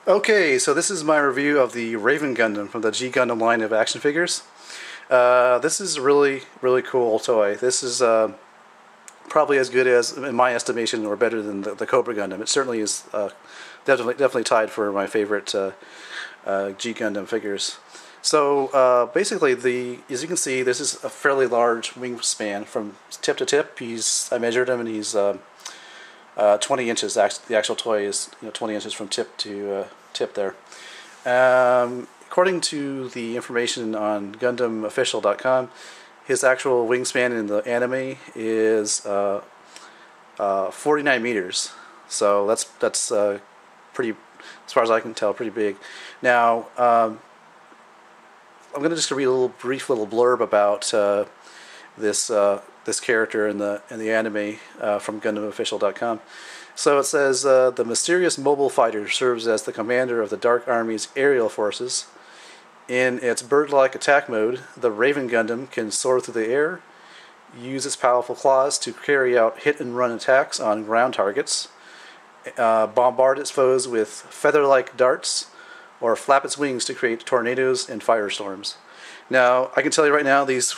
Okay, so this is my review of the Raven Gundam from the G Gundam line of action figures. This is a really cool toy. This is probably as good as, in my estimation, or better than the Cobra Gundam. It certainly is definitely tied for my favorite G Gundam figures. So basically, as you can see, this is a fairly large wingspan from tip to tip. I measured him, and he's 20 inches. The actual toy is 20 inches from tip to tip there. According to the information on GundamOfficial.com, his actual wingspan in the anime is 49 meters. So that's pretty, as far as I can tell, pretty big. Now I'm going to just read a brief little blurb about this character in the anime from GundamOfficial.com. So it says, the mysterious mobile fighter serves as the commander of the Dark Army's aerial forces. In its bird-like attack mode, the Raven Gundam can soar through the air, use its powerful claws to carry out hit-and-run attacks on ground targets, bombard its foes with feather-like darts, or flap its wings to create tornadoes and firestorms. Now, I can tell you right now, these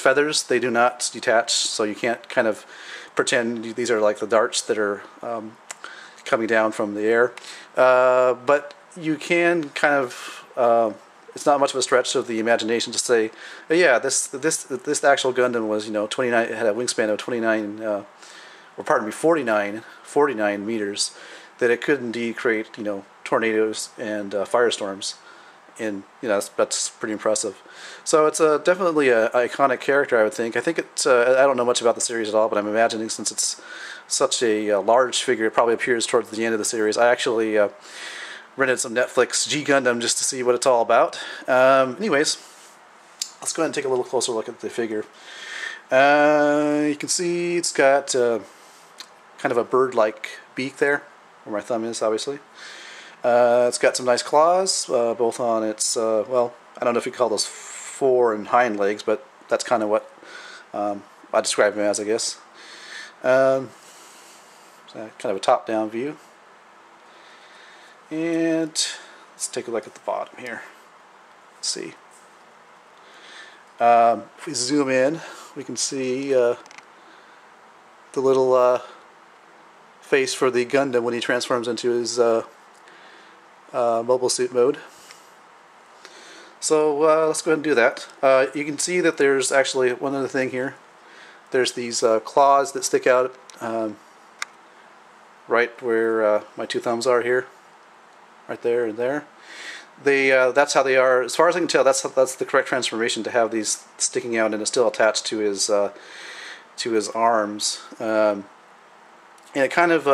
feathers, they do not detach, so you can't kind of pretend these are like the darts that are coming down from the air. But you can kind of, it's not much of a stretch of the imagination to say, yeah, this actual Gundam was 29, it had a wingspan of 49 meters, that it could indeed create tornadoes and firestorms. And that's pretty impressive. So it's definitely an iconic character, I would think. I think I don't know much about the series at all, but I'm imagining since it's such a large figure, it probably appears towards the end of the series. I actually rented some Netflix G Gundam just to see what it's all about. Anyways, let's go ahead and take a little closer look at the figure. You can see it's got kind of a bird-like beak there, where my thumb is, obviously. It's got some nice claws, both on its, well, I don't know if you call those fore and hind legs, but that's kind of what I describe them as, I guess. So kind of a top-down view. And let's take a look at the bottom here. Let's see. If we zoom in, we can see the little face for the Gundam when he transforms into his mobile suit mode. So let's go ahead and do that. You can see that there's actually one other thing here. There's these claws that stick out right where my two thumbs are here, right there and there. That's how they are. As far as I can tell, that's the correct transformation, to have these sticking out and it's still attached to his arms. And it kind of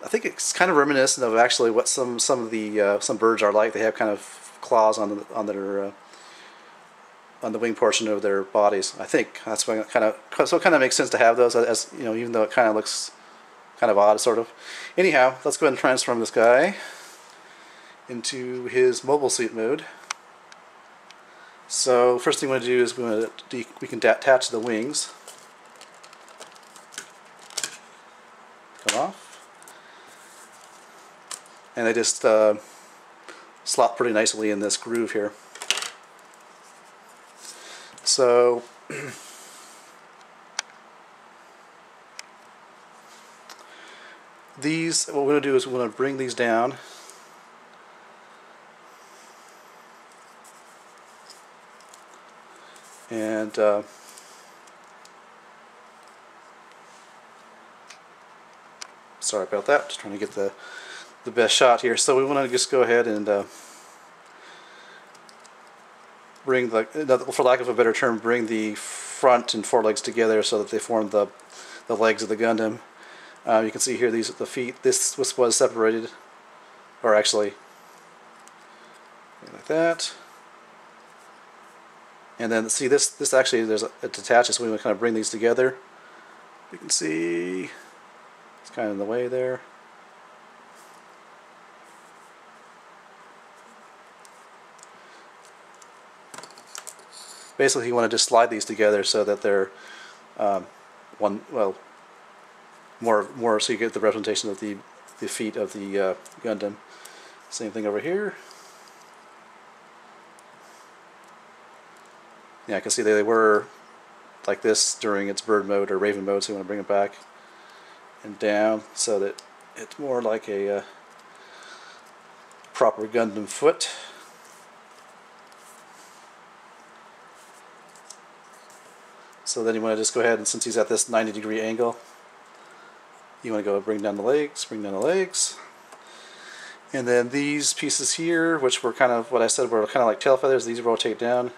I think it's kind of reminiscent of actually what some birds are like. They have kind of claws on the wing portion of their bodies. I think that's what it kind of makes sense to have those, as even though it kind of looks kind of odd, sort of. Anyhow, let's go ahead and transform this guy into his mobile suit mode. So first thing we want to do is we can attach the wings. Come off. And they just slot pretty nicely in this groove here. So what we're going to do is we're going to bring these down. And sorry about that, just trying to get the best shot here. So we want to just go ahead and bring for lack of a better term, bring the front and forelegs together so that they form the legs of the Gundam. You can see here the feet. This was separated, or actually like that. And then see this actually it detaches, so we want to kind of bring these together. You can see it's kind of in the way there. Basically, you want to just slide these together so that they're more so you get the representation of the feet of the Gundam. Same thing over here. Yeah, I can see they were like this during its bird mode or raven mode, so you want to bring it back and down so that it's more like a proper Gundam foot. So then you want to just go ahead and, since he's at this 90-degree angle, you want to go bring down the legs, and then these pieces here, which were kind of what I said were kind of like tail feathers, these rotate down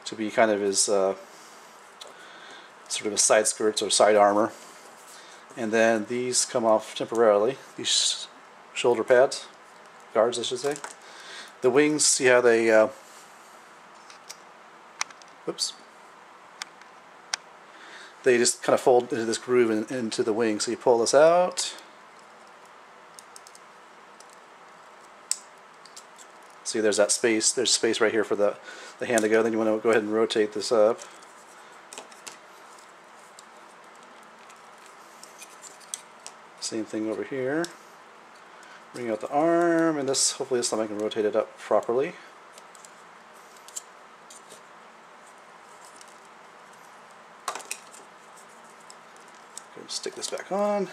to be kind of his sort of his side skirts or side armor. And then these come off temporarily, these shoulder pads, guards I should say. The wings, see how they, whoops, they just kind of fold into this groove into the wing. So you pull this out. See, there's that space. There's space right here for the hand to go. Then you want to go ahead and rotate this up. Same thing over here. Bring out the arm, and this, hopefully this time I can rotate it up properly. Stick this back on.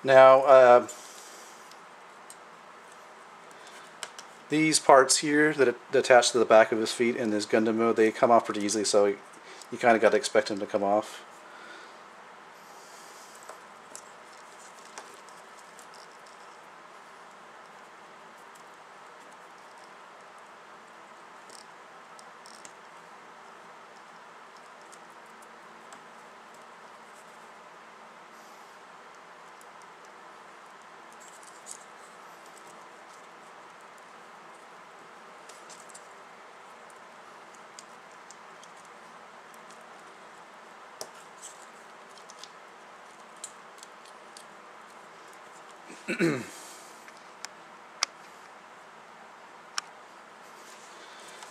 Now, these parts here that attach to the back of his feet in this Gundam mode, they come off pretty easily, so you kind of got to expect them to come off.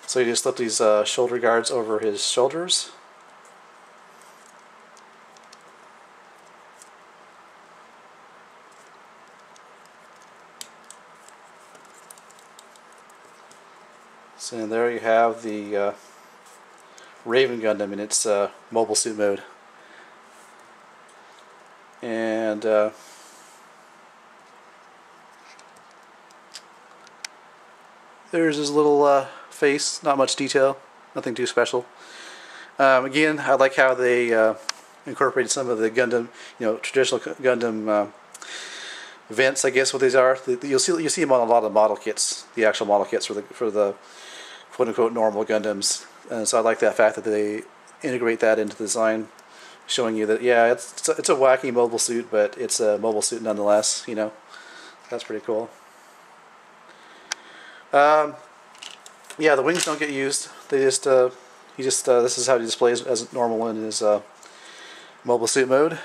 So you just slip these shoulder guards over his shoulders. So there you have the Raven Gundam in its mobile suit mode. And there's his little face, not much detail, nothing too special. Again, I like how they incorporated some of the Gundam, traditional Gundam vents, I guess what these are. You'll see them on a lot of model kits, the actual model kits for the quote unquote normal Gundams. And so I like that fact that they integrate that into the design, showing you that yeah, it's a wacky mobile suit, but it's a mobile suit nonetheless. That's pretty cool. Yeah, the wings don't get used. They just this is how he displays as normal in his mobile suit mode.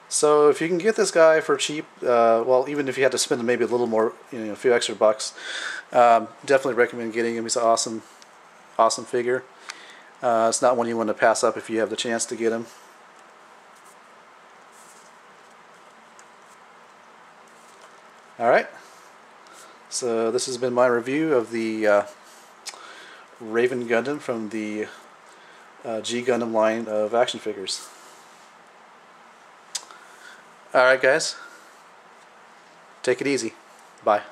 So if you can get this guy for cheap, well, even if you had to spend maybe a little more, a few extra bucks, definitely recommend getting him. He's an awesome figure. It's not one you want to pass up if you have the chance to get him. Alright, so this has been my review of the Raven Gundam from the G Gundam line of action figures. Alright guys, take it easy. Bye.